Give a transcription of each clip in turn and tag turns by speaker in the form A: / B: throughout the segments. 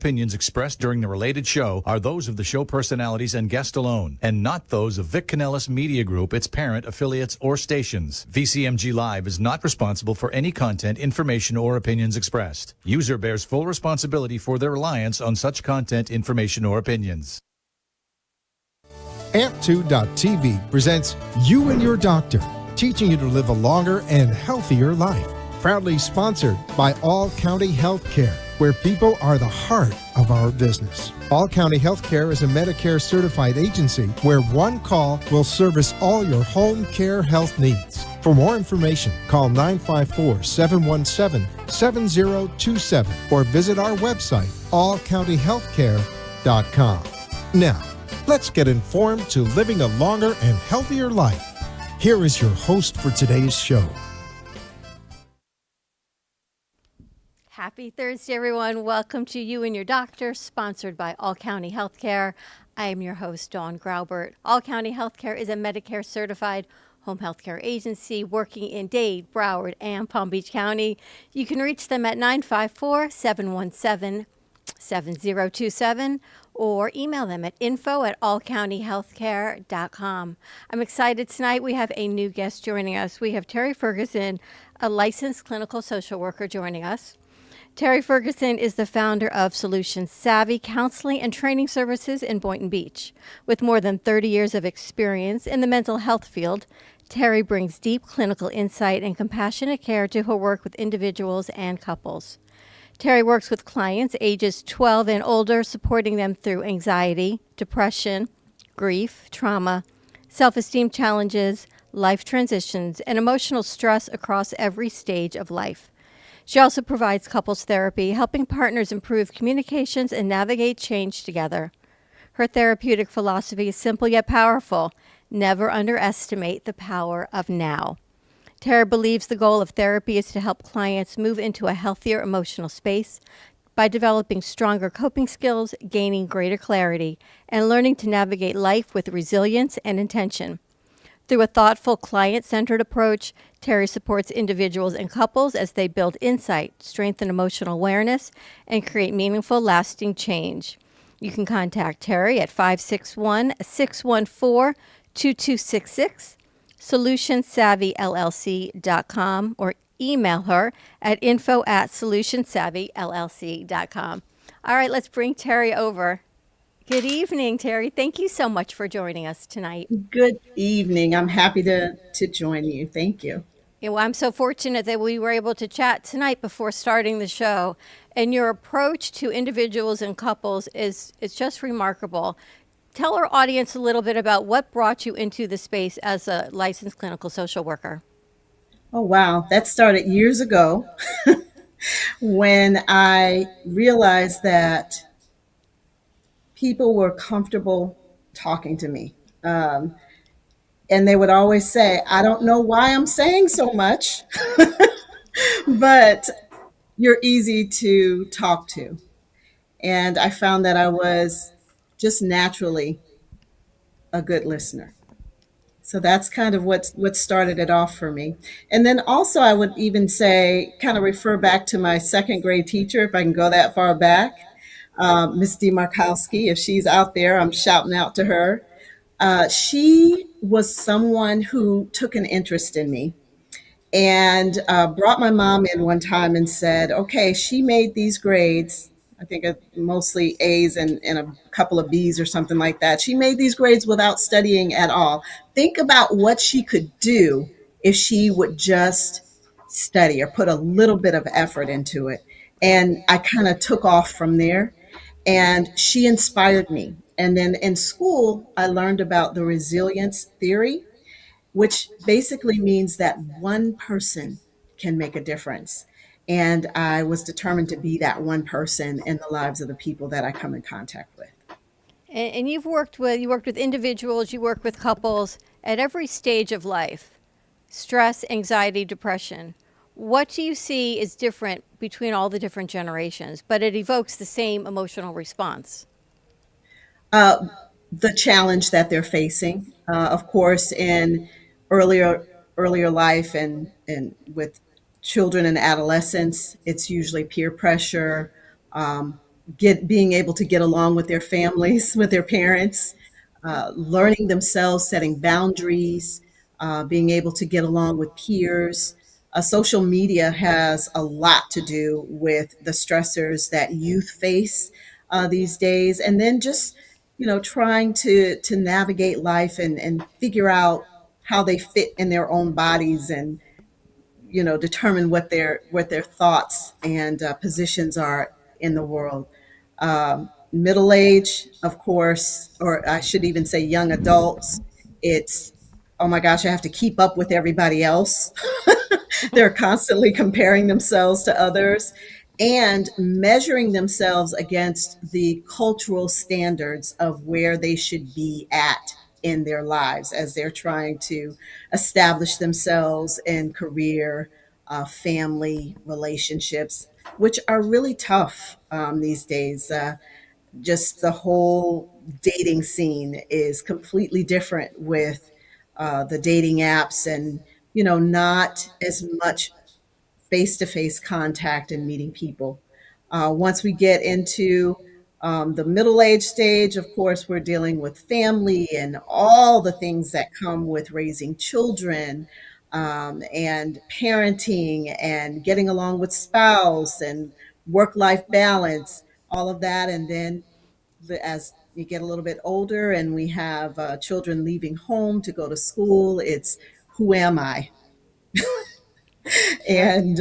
A: opinions expressed during the related show are those of the show personalities and guest alone, and not those of Vic Canellis Media Group, its parent, affiliates, or stations. VCMG Live is not responsible for any content, information, or opinions expressed. User bears full responsibility for their reliance on such content, information, or opinions.
B: Amp2.tv presents You and Your Doctor, teaching you to live a longer and healthier life. Proudly sponsored by All County Healthcare, where people are the heart of our business. All County Healthcare is a Medicare certified agency where one call will service all your home care health needs. For more information, call 954-717-7027 or visit our website, allcountyhealthcare.com. Now, let's get informed to living a longer and healthier life. Here is your host for today's show.
C: Happy Thursday, everyone. Welcome to You and Your Doctor, sponsored by All County Healthcare. I am your host, Dawn Graubert. All County Healthcare is a Medicare certified home healthcare agency working in Dade, Broward, and Palm Beach County. You can reach them at 954-717-7027 or email them at info@allcountyhealthcare.com. I'm excited tonight. We have a new guest joining us. We have Terri Ferguson, a licensed clinical social worker, joining us. Terri Ferguson is the founder of Savy Counseling and Training Services in Boynton Beach. With more than 30 years of experience in the mental health field, Terri brings deep clinical insight and compassionate care to her work with individuals and couples. Terri works with clients ages 12 and older, supporting them through anxiety, depression, grief, trauma, self-esteem challenges, life transitions, and emotional stress across every stage of life. She also provides couples therapy, helping partners improve communications and navigate change together. Her therapeutic philosophy is simple yet powerful. Never underestimate the power of now. Terri believes the goal of therapy is to help clients move into a healthier emotional space by developing stronger coping skills, gaining greater clarity, and learning to navigate life with resilience and intention. Through a thoughtful, client-centered approach, Terri supports individuals and couples as they build insight, strengthen emotional awareness, and create meaningful, lasting change. You can contact Terri at 561-614-2266, solutionsavvyllc.com, or email her at info@solutionsavvyllc.com. All right, let's bring Terri over. Good evening, Terri. Thank you so much for joining us tonight.
D: Good evening. I'm happy to join you. Thank you.
C: Yeah, well, I'm so fortunate that we were able to chat tonight before starting the show. And your approach to individuals and couples is just remarkable. Tell our audience a little bit about what brought you into the space as a licensed clinical social worker.
D: Oh, wow. That started years ago when I realized that people were comfortable talking to me. And they would always say, I don't know why I'm saying so much, but you're easy to talk to. And I found that I was just naturally a good listener. So that's kind of what started it off for me. And then also I would even say, kind of refer back to my second grade teacher, if I can go that far back, Miss DeMarkowski. If she's out there, I'm shouting out to her. She was someone who took an interest in me and brought my mom in one time and said, okay, she made these grades, I think mostly A's and a couple of B's or something like that. She made these grades without studying at all. Think about what she could do if she would just study or put a little bit of effort into it. And I kind of took off from there, and she inspired me. And then in school, I learned about the resilience theory, which basically means that one person can make a difference. And I was determined to be that one person in the lives of the people that I come in contact with.
C: And you worked with individuals, you work with couples at every stage of life: stress, anxiety, depression. What do you see is different between all the different generations, but it evokes the same emotional response?
D: The challenge that they're facing, of course, in earlier life and with children and adolescents, it's usually peer pressure, being able to get along with their families, with their parents, learning themselves, setting boundaries, being able to get along with peers. Social media has a lot to do with the stressors that youth face these days, and then just trying to navigate life and figure out how they fit in their own bodies and determine what their thoughts and positions are in the world. Middle age, of course, or I should even say young adults. It's, oh my gosh, I have to keep up with everybody else. They're constantly comparing themselves to others and measuring themselves against the cultural standards of where they should be at in their lives as they're trying to establish themselves in career, family, relationships, which are really tough these days. Just the whole dating scene is completely different with the dating apps and not as much face-to-face contact and meeting people. Once we get into the middle-age stage, of course, we're dealing with family and all the things that come with raising children, and parenting and getting along with spouse and work-life balance, all of that. And then as you get a little bit older and we have children leaving home to go to school, it's who am I?
C: Sure.
D: And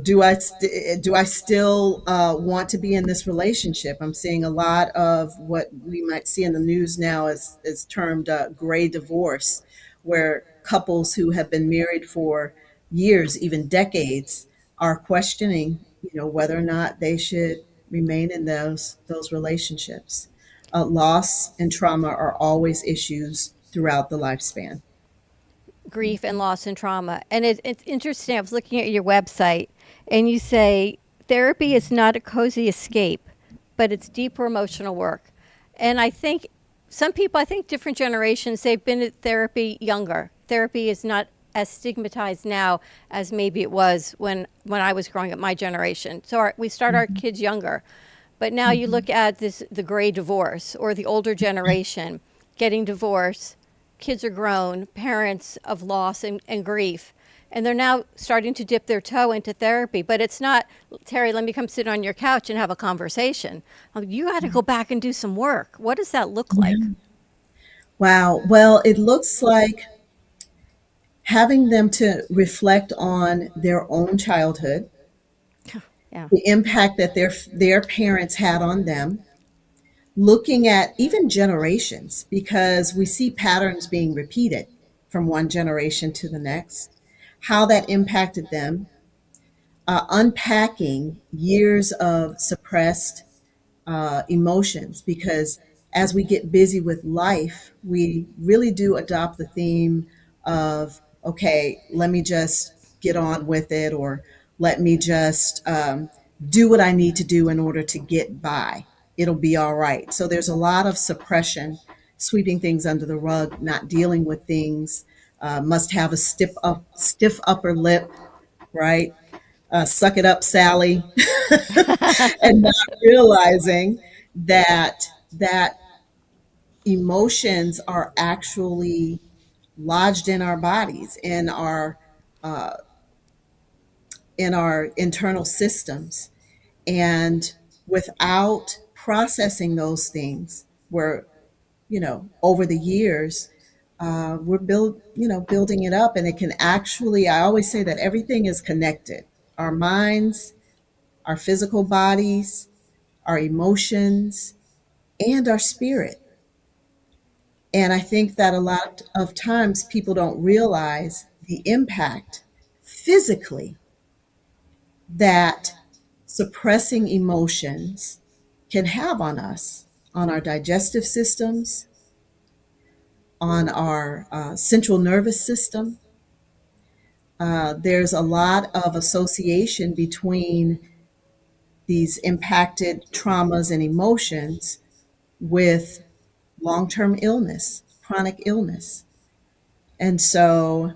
D: do I still want to be in this relationship? I'm seeing a lot of what we might see in the news now is termed gray divorce, where couples who have been married for years, even decades, are questioning, whether or not they should remain in those relationships. Loss and trauma are always issues throughout the lifespan.
C: Grief and loss and trauma. And it's interesting. I was looking at your website, and you say therapy is not a cozy escape, but it's deeper emotional work. And I think some people, I think different generations, they've been at therapy younger. Therapy is not as stigmatized now as maybe it was when I was growing up, my generation. So we start our kids younger. But now you look at the gray divorce or the older generation getting divorced. Kids are grown, parents of loss and grief, and they're now starting to dip their toe into therapy. But it's not, Terry, let me come sit on your couch and have a conversation. You got to go back and do some work. What does that look like?
D: Wow. Well, it looks like having them to reflect on their own childhood,
C: Yeah.
D: the impact that their parents had on them, looking at even generations, because we see patterns being repeated from one generation to the next, how that impacted them, unpacking years of suppressed emotions, because as we get busy with life, we really do adopt the theme of, okay, let me just get on with it, or let me just do what I need to do in order to get by. It'll be all right. So there's a lot of suppression, sweeping things under the rug, not dealing with things, must have a stiff upper lip, right? Suck it up, Sally, and not realizing that emotions are actually lodged in our bodies, uh, in our internal systems, and without processing those things, we're over the years, building it up, and it can actually. I always say that everything is connected. Our minds, our physical bodies, our emotions, and our spirit. And I think that a lot of times people don't realize the impact physically that suppressing emotions can have on us, on our digestive systems, on our central nervous system. There's a lot of association between these impacted traumas and emotions with long term illness, chronic illness. And so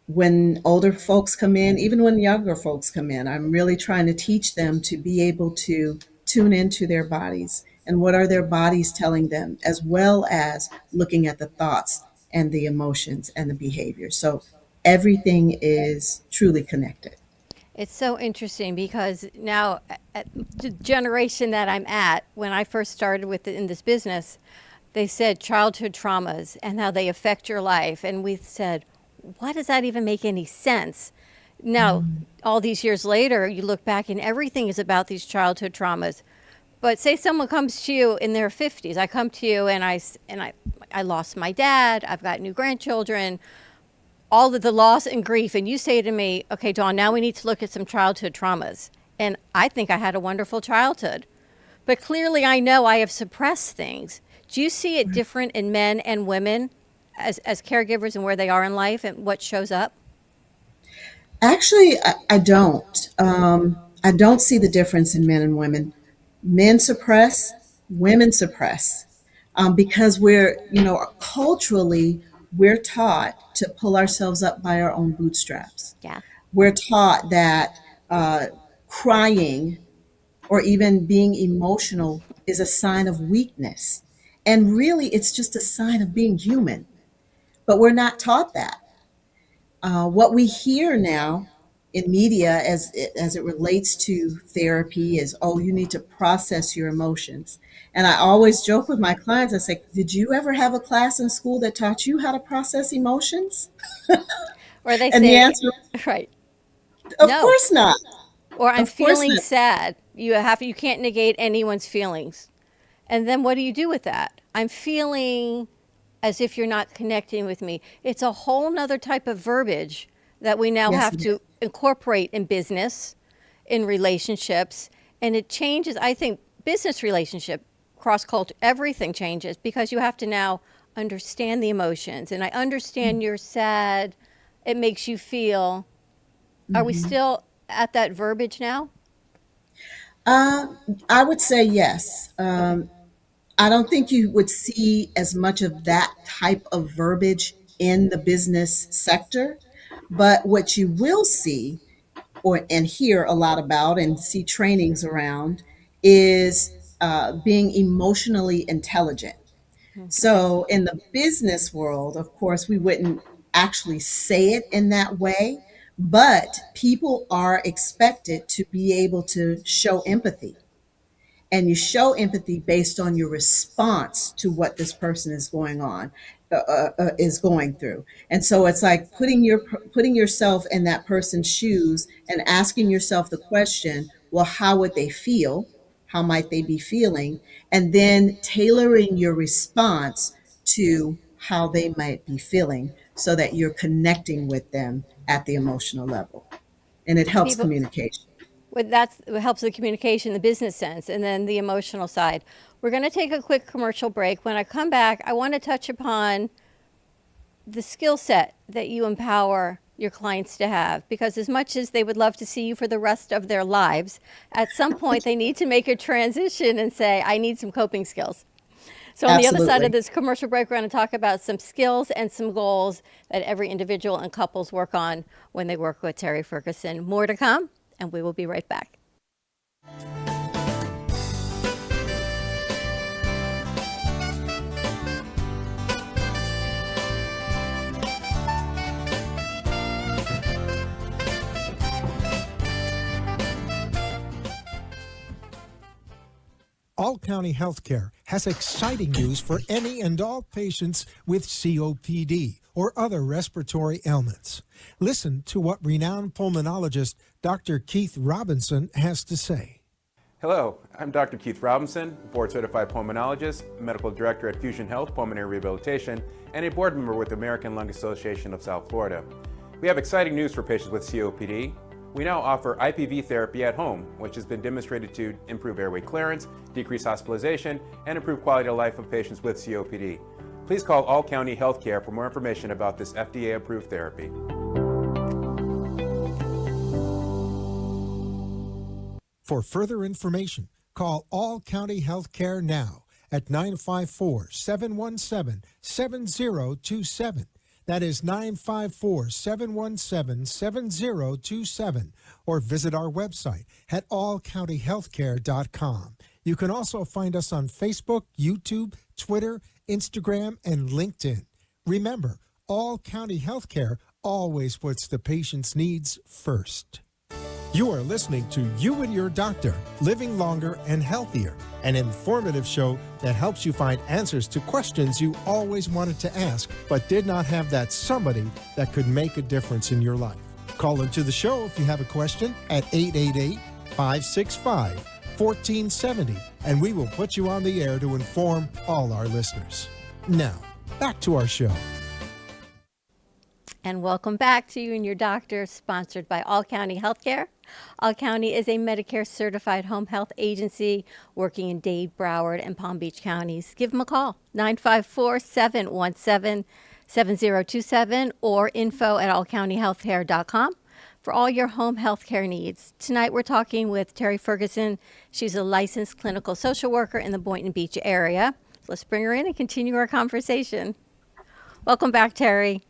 D: when older folks come in, even when younger folks come in, I'm really trying to teach them to be able to tune into their bodies and what are their bodies telling them, as well as looking at the thoughts and the emotions and the behavior. So everything is truly connected.
C: It's so interesting because now, at the generation that I'm at, when I first started in this business, they said childhood traumas and how they affect your life. And we said, why does that even make any sense? Now, all these years later, you look back and everything is about these childhood traumas. But say someone comes to you in their 50s. I come to you and I lost my dad. I've got new grandchildren, all of the loss and grief. And you say to me, okay, Dawn, now we need to look at some childhood traumas. And I think I had a wonderful childhood. But clearly I know I have suppressed things. Do you see it different in men and women as caregivers and where they are in life and what shows up?
D: Actually, I don't. I don't see the difference in men and women. Men suppress, women suppress, because culturally, we're taught to pull ourselves up by our own bootstraps.
C: Yeah.
D: We're taught that crying or even being emotional is a sign of weakness. And really, it's just a sign of being human. But we're not taught that. What we hear now in media as it relates to therapy is, oh, you need to process your emotions. And I always joke with my clients, I say, did you ever have a class in school that taught you how to process emotions?
C: Or they
D: And the
C: say,
D: answer,
C: right,
D: of
C: no.
D: course not.
C: Or I'm
D: Of course
C: feeling
D: not.
C: sad. You can't negate anyone's feelings. And then what do you do with that? I'm feeling as if you're not connecting with me. It's a whole nother type of verbiage that we now
D: Yes,
C: have
D: it
C: to
D: is.
C: incorporate in business, in relationships. And it changes, I think, business relationship, cross culture, everything changes because you have to now understand the emotions. And I understand you're sad. It makes you feel. Are we still at that verbiage now?
D: Uh, I would say yes.
C: Okay.
D: I don't think you would see as much of that type of verbiage in the business sector, but what you will see or and hear a lot about and see trainings around is being emotionally intelligent.
C: Okay.
D: So in the business world, of course, we wouldn't actually say it in that way, but people are expected to be able to show empathy, and you show empathy based on your response to what this person is is going through. And so it's like putting yourself in that person's shoes and asking yourself the question, well, how would they feel? How might they be feeling? And then tailoring your response to how they might be feeling so that you're connecting with them at the emotional level, and it
C: And
D: helps
C: people,
D: communication.
C: it helps the communication, the business sense, and then the emotional side. We're going to take a quick commercial break. When I come back, I want to touch upon the skill set that you empower your clients to have, because as much as they would love to see you for the rest of their lives, at some point they need to make a transition and say, I need some coping skills. So on the other side of
D: Absolutely.
C: this commercial break, we're going to talk about some skills and some goals that every individual and couples work on when they work with Terri Ferguson. More to come, and we will be right back.
B: All County Healthcare has exciting news for any and all patients with COPD or other respiratory ailments. Listen to what renowned pulmonologist Dr. Keith Robinson has to say.
E: Hello, I'm Dr. Keith Robinson, board-certified pulmonologist, medical director at Fusion Health Pulmonary Rehabilitation, and a board member with the American Lung Association of South Florida. We have exciting news for patients with COPD. We now offer IPV therapy at home, which has been demonstrated to improve airway clearance, decrease hospitalization, and improve quality of life of patients with COPD. Please call All County Healthcare for more information about this FDA-approved therapy.
B: For further information, call All County Healthcare now at 954-717-7027. That is 954-717-7027. Or visit our website at allcountyhealthcare.com. You can also find us on Facebook, YouTube, Twitter, Instagram, and LinkedIn. Remember, All County Healthcare always puts the patient's needs first. You are listening to You and Your Doctor, Living Longer and Healthier, an informative show that helps you find answers to questions you always wanted to ask, but did not have that somebody that could make a difference in your life. Call into the show if you have a question at 888-565-1470, and we will put you on the air to inform all our listeners. Now, back to our show.
C: And welcome back to You and Your Doctor, sponsored by All County Healthcare. All County is a Medicare certified home health agency working in Dade, Broward, and Palm Beach counties. Give them a call, 954-717-7027 or info@allcountyhealthcare.com for all your home health care needs. Tonight we're talking with Terri Ferguson. She's a licensed clinical social worker in the Boynton Beach area. Let's bring her in and continue our conversation. Welcome back, Terri.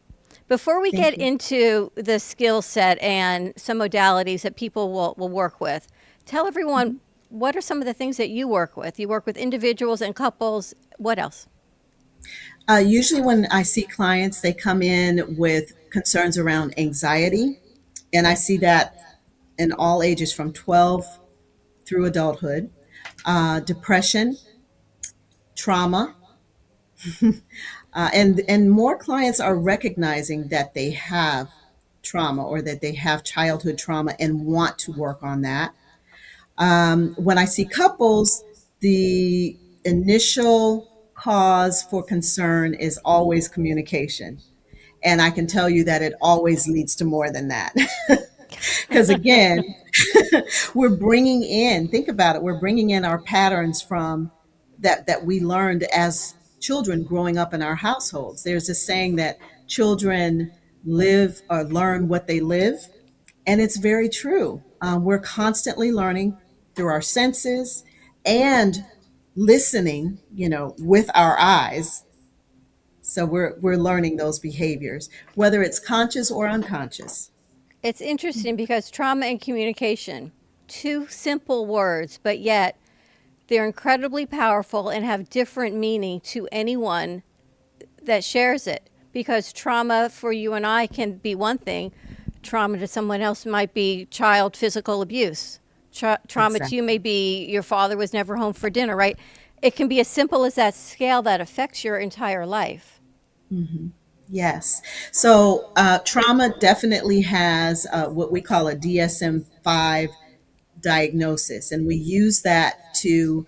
C: Before we get into the skill set and some modalities that people will work with, tell everyone, what are some of the things that you work with? You work with individuals and couples. What else?
D: Usually when I see clients, they come in with concerns around anxiety, and I see that in all ages from 12 through adulthood, depression, trauma, and more clients are recognizing that they have trauma or that they have childhood trauma and want to work on that. When I see couples, the initial cause for concern is always communication. And I can tell you that it always leads to more than that. Because again, we're bringing in, think about it, we're bringing in our patterns from that we learned as children growing up in our households. There's this saying that children live or learn what they live. And it's very true. We're constantly learning through our senses and listening, with our eyes. So we're learning those behaviors, whether it's conscious or unconscious.
C: It's interesting because trauma and communication, two simple words, but yet they're incredibly powerful and have different meaning to anyone that shares it. Because trauma for you and I can be one thing. Trauma to someone else might be child physical abuse. Trauma to you may be your father was never home for dinner, right? It can be as simple as that scale that affects your entire life.
D: Mm-hmm. Yes. So trauma definitely has what we call a DSM-5 diagnosis, and we use that to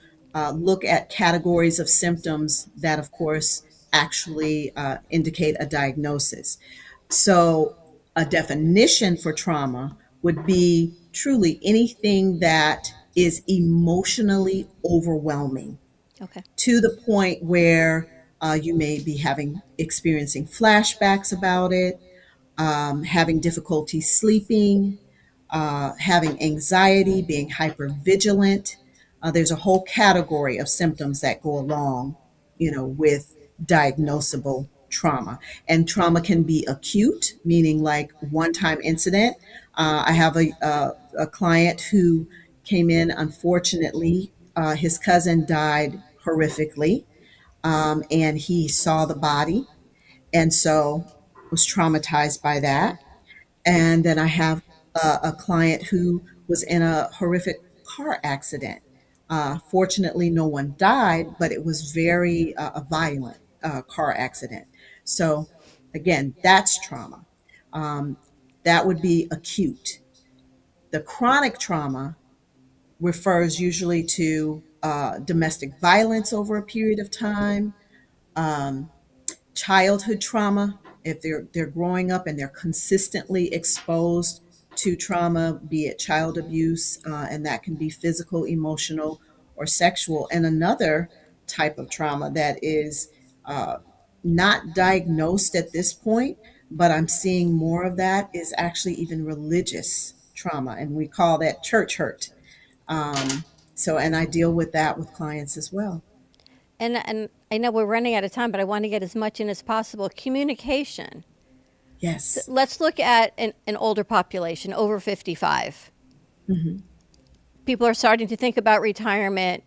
D: look at categories of symptoms that, of course, actually indicate a diagnosis. So a definition for trauma would be truly anything that is emotionally overwhelming.
C: Okay.
D: To the point where you may be experiencing flashbacks about it, having difficulty sleeping, having anxiety, being hypervigilant. There's a whole category of symptoms that go along, with diagnosable trauma. And trauma can be acute, meaning like one-time incident. I have a client who came in, unfortunately, his cousin died horrifically, and he saw the body, and so was traumatized by that. And then I have a client who was in a horrific car accident. Fortunately, no one died, but it was very a violent car accident. So again, that's trauma. That would be acute. The chronic trauma refers usually to domestic violence over a period of time, childhood trauma, if they're growing up and they're consistently exposed to trauma, be it child abuse, and that can be physical, emotional, or sexual. And another type of trauma that is not diagnosed at this point, but I'm seeing more of that, is actually even religious trauma, and we call that church hurt. And I deal with that with clients as well.
C: And I know we're running out of time, but I want to get as much in as possible. Communication.
D: Yes.
C: Let's look at an older population, over 55. People are starting to think about retirement,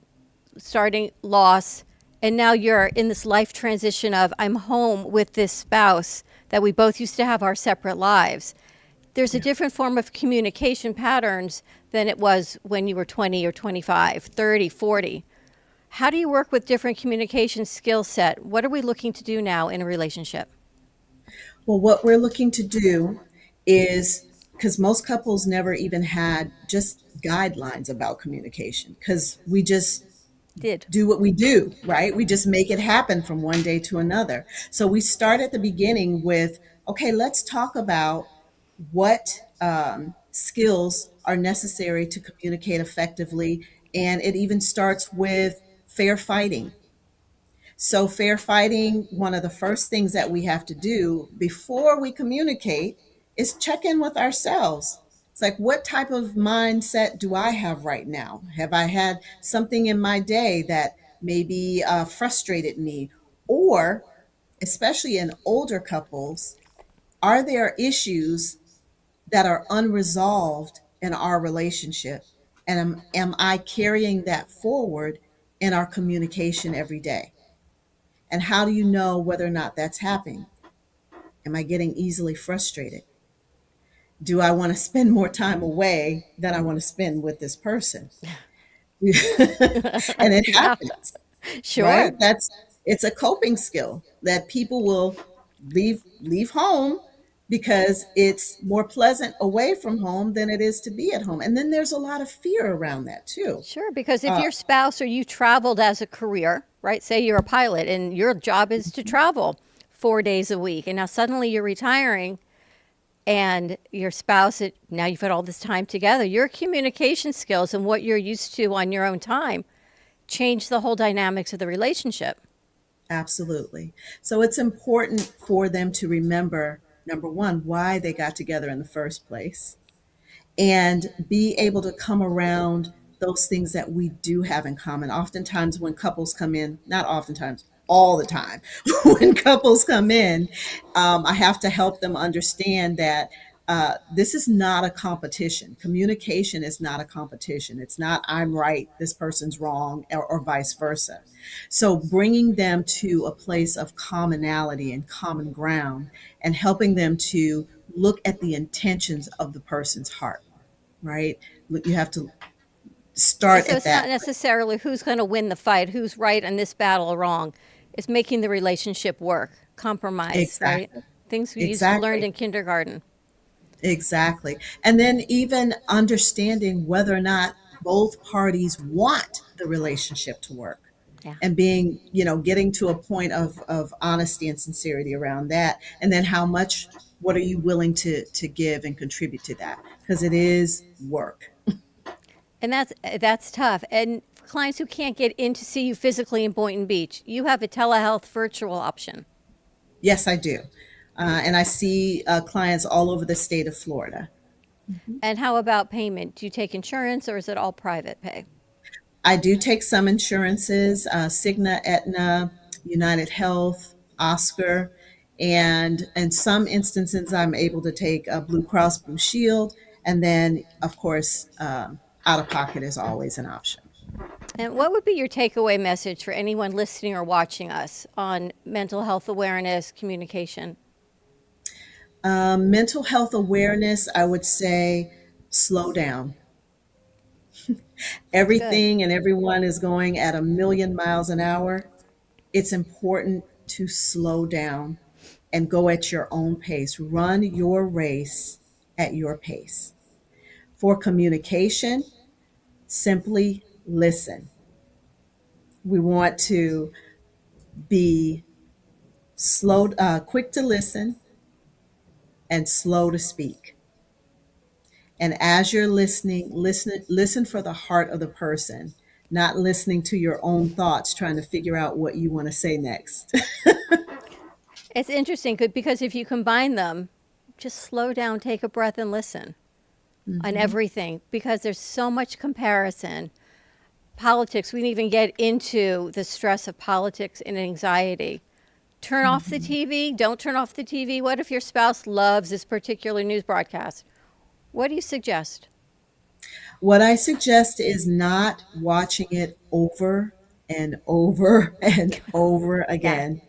C: starting loss, and now you're in this life transition of I'm home with this spouse that we both used to have our separate lives. There's a different form of communication patterns than it was when you were 20 or 25, 30, 40. How do you work with different communication skill set? What are we looking to do now in a relationship?
D: Well, what we're looking to do is, because most couples never even had just guidelines about communication, because we just
C: Did.
D: do what we do, right? We just make it happen from one day to another. So we start at the beginning with, okay, let's talk about what skills are necessary to communicate effectively. And it even starts with fair fighting. So, fair fighting, one of the first things that we have to do before we communicate is check in with ourselves. It's like, what type of mindset do I have right now? Have I had something in my day that maybe frustrated me? Or, especially in older couples, are there issues that are unresolved in our relationship? And am I carrying that forward in our communication every day? And how do you know whether or not that's happening? Am I getting easily frustrated? Do I want to spend more time away than I want to spend with this person? And it
C: Yeah,
D: happens,
C: sure.
D: right? It's a coping skill that people will leave home because it's more pleasant away from home than it is to be at home. And then there's a lot of fear around that too.
C: Sure, because if your spouse or you traveled as a career, right? Say you're a pilot and your job is to travel 4 days a week, and now suddenly you're retiring and your spouse, now you've had all this time together, your communication skills and what you're used to on your own time change the whole dynamics of the relationship.
D: Absolutely. So it's important for them to remember, number one, why they got together in the first place, and be able to come around those things that we do have in common. Oftentimes, when couples come in, not oftentimes, all the time, when couples come in, I have to help them understand that this is not a competition. Communication is not a competition. It's not I'm right, this person's wrong, or vice versa. So bringing them to a place of commonality and common ground, and helping them to look at the intentions of the person's heart, right? You have to
C: And
D: start
C: so
D: at
C: it's not
D: that.
C: necessarily who's going to win the fight, who's right in this battle or wrong. It's making the relationship work, compromise, right?
D: Exactly.
C: Things we used to learn
D: Exactly.
C: in kindergarten.
D: Exactly. And then even understanding whether or not both parties want the relationship to work,
C: Yeah.
D: and being, getting to a point of honesty and sincerity around that. And then what are you willing to give and contribute to that? Because it is work.
C: And that's tough. And for clients who can't get in to see you physically in Boynton Beach, you have a telehealth virtual option.
D: Yes, I do. And I see clients all over the state of Florida.
C: And how about payment? Do you take insurance or is it all private pay?
D: I do take some insurances, Cigna, Aetna, United Health, Oscar, and in some instances, I'm able to take Blue Cross Blue Shield. And then, of course, out of pocket is always an option.
C: And what would be your takeaway message for anyone listening or watching us on mental health awareness, communication?
D: Mental health awareness, I would say slow down.
C: That's good.
D: Everything and everyone is going at a million miles an hour. It's important to slow down and go at your own pace. Run your race at your pace. For communication, simply listen. We want to be quick to listen and slow to speak. And as you're listening, listen for the heart of the person, not listening to your own thoughts, trying to figure out what you want to say next.
C: It's interesting because if you combine them, just slow down, take a breath, and listen on everything because there's so much comparison. Politics, we didn't even get into the stress of politics and anxiety. turn off the TV, don't turn off the TV. What if your spouse loves this particular news broadcast? What do you suggest?
D: What I suggest is not watching it over and over and over
C: Yeah.
D: again.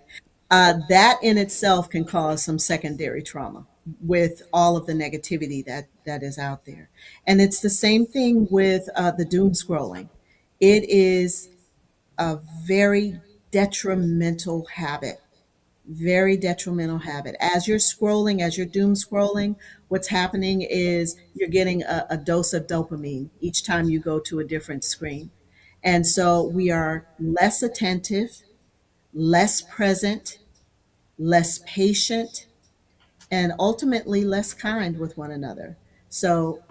D: That in itself can cause some secondary trauma with all of the negativity that is out there. And it's the same thing with the doom scrolling. It is a very detrimental habit, very detrimental habit. As you're scrolling, as you're doom scrolling, what's happening is you're getting a dose of dopamine each time you go to a different screen. And so we are less attentive, less present, less patient, and ultimately less kind with one another. So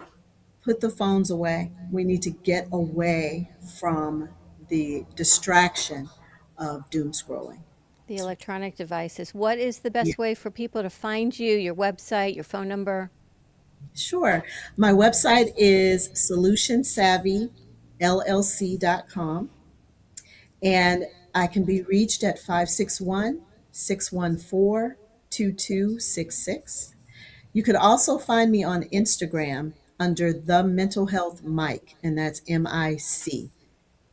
D: put the phones away. We need to get away from the distraction of doom scrolling.
C: The electronic devices. What is the
D: Yeah,
C: best way for people to find you, your website, your phone number?
D: sure. My website is solutionsavvyllc.com, and I can be reached at 561-614-2266. You could also find me on Instagram under The Mental Health Mike, and that's MIC,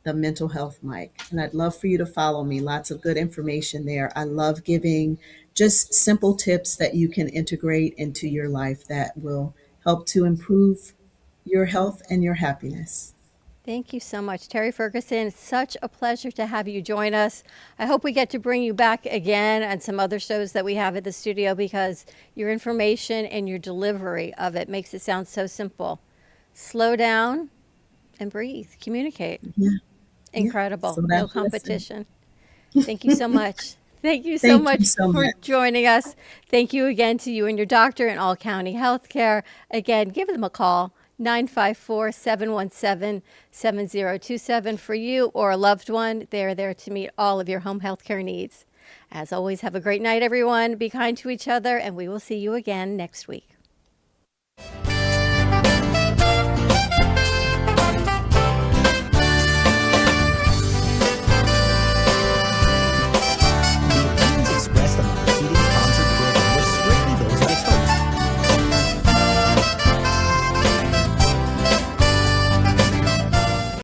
D: The Mental Health Mike. And I'd love for you to follow me. Lots of good information there. I love giving just simple tips that you can integrate into your life that will help to improve your health and your happiness.
C: Thank you so much, Terri Ferguson. It's such a pleasure to have you join us. I hope we get to bring you back again on some other shows that we have at the studio, because your information and your delivery of it makes it sound so simple. Slow down and breathe. Communicate.
D: Yeah.
C: Incredible.
D: So
C: No
D: that's lesson.
C: competition. Thank you so much. Thank you so
D: Thank
C: much
D: you so
C: for
D: much.
C: joining us. Thank you again to you and your doctor and All County Healthcare. Again, give them a call, 954-717-7027 for you or a loved one. They're there to meet all of your home healthcare needs. As always, have a great night, everyone. Be kind to each other, and we will see you again next week.